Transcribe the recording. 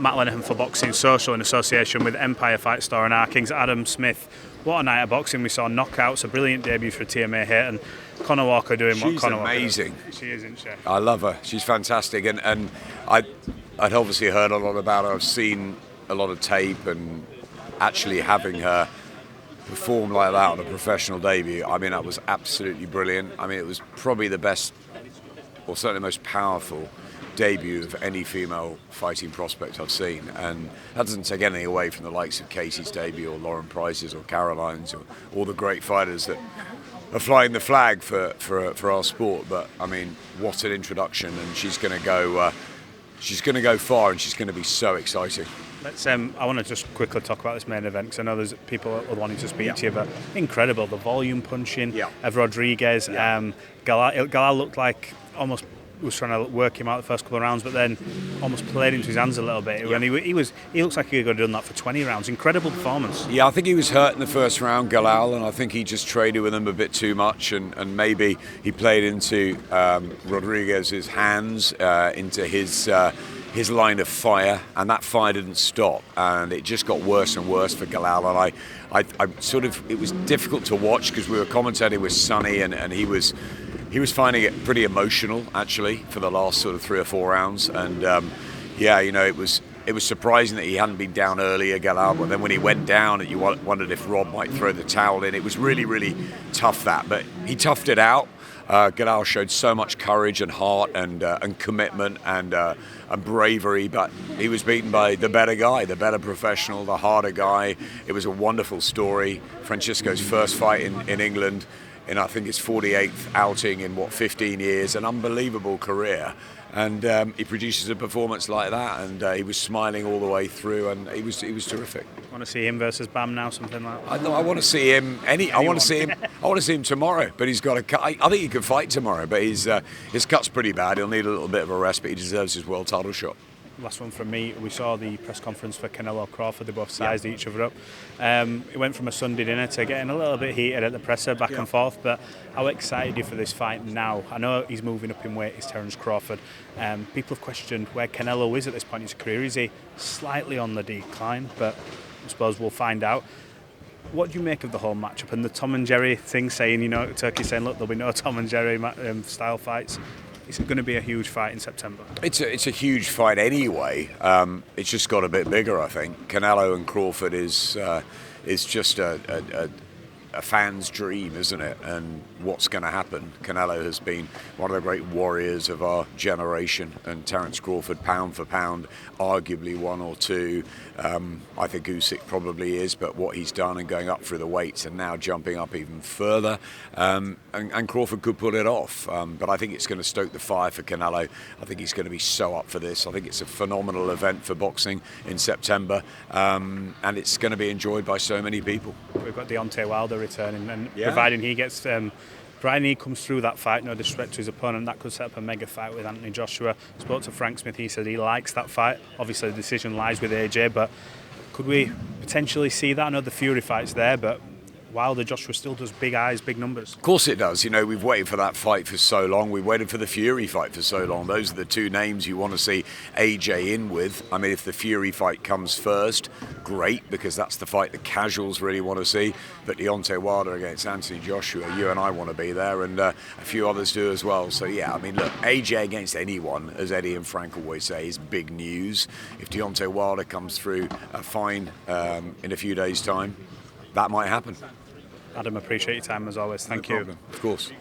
Matt Lenihan for Boxing Social in association with Empire Fight Store and our Kings. Adam Smith, what a night of boxing. We saw knockouts, a brilliant debut for TMA here, and Conor Walker doing what Conor Walker does. She's amazing. She is, isn't she? I love her. She's fantastic, and I'd obviously heard a lot about her. I've seen a lot of tape, and actually having her perform like that on a professional debut, I mean, that was absolutely brilliant. I mean, it was probably the best, or certainly the most powerful debut of any female fighting prospect I've seen, and that doesn't take anything away from the likes of Casey's debut or Lauren Price's or Caroline's or all the great fighters that are flying the flag for our sport. But I mean, what an introduction, and she's going to go far, and she's going to be so exciting. Let's. I want to just quickly talk about this main event because I know there's people wanting to speak to you, but incredible, the volume punching of Rodriguez. Galal looked like almost was trying to work him out the first couple of rounds, but then almost played into his hands a little bit. And he looks like he could have done that for 20 rounds. Incredible performance. Yeah, I think he was hurt in the first round, Galal, and I think he just traded with him a bit too much, and maybe he played into Rodriguez's hands, into his line of fire, and that fire didn't stop, and it just got worse and worse for Galal. And I sort of, it was difficult to watch because we were commentating with Sonny, and he was finding it pretty emotional actually for the last sort of 3 or 4 rounds, and it was surprising that he hadn't been down earlier, Galal, but then when he went down, you wondered if Rob might throw the towel in. It was really, really tough, but he toughed it out. Galal showed so much courage and heart and commitment and bravery, but he was beaten by the better guy, the better professional, the harder guy. It was a wonderful story. Francisco's first fight in England, in I think his 48th outing in 15 years, an unbelievable career, and he produces a performance like that, and he was smiling all the way through, and he was terrific. Want to see him versus Bam now, something like that? I want to see him. I want to see him tomorrow, but he's got a cut. I think he can fight tomorrow, but his cut's pretty bad. He'll need a little bit of a rest, but he deserves his world title shot. Last one from me. We saw the press conference for Canelo Crawford. They both sized each other up. It went from a Sunday dinner to getting a little bit heated at the presser, back and forth. But how excited are you for this fight now? I know he's moving up in weight, is Terence Crawford. People have questioned where Canelo is at this point in his career. Is he slightly on the decline? But I suppose we'll find out. What do you make of the whole matchup and the Tom and Jerry thing, saying, Turkey saying, look, there'll be no Tom and Jerry style fights? It's going to be a huge fight in September. It's a huge fight anyway. It's just got a bit bigger, I think. Canelo and Crawford is just a fan's dream, isn't it? And what's going to happen? Canelo has been one of the great warriors of our generation, and Terence Crawford, pound for pound, arguably 1 or 2. I think Usyk probably is, but what he's done and going up through the weights and now jumping up even further, and Crawford could pull it off. But I think it's going to stoke the fire for Canelo. I think he's going to be so up for this. I think it's a phenomenal event for boxing in September, and it's going to be enjoyed by so many people. We've got Deontay Wilder returning, and providing he gets, providing he comes through that fight, no disrespect to his opponent, that could set up a mega fight with Anthony Joshua. Spoke to Frank Smith, he said he likes that fight. Obviously the decision lies with AJ, but could we potentially see that? I know the Fury fight's there, but Wilder Joshua still does big eyes, big numbers. Of course it does. We've waited for that fight for so long. We've waited for the Fury fight for so long. Those are the 2 names you want to see AJ in with. I mean, if the Fury fight comes first, great, because that's the fight the casuals really want to see. But Deontay Wilder against Anthony Joshua, you and I want to be there, and a few others do as well. So yeah, I mean, look, AJ against anyone, as Eddie and Frank always say, is big news. If Deontay Wilder comes through fine in a few days' time, that might happen. Adam, appreciate your time as always. Thank you. Of course.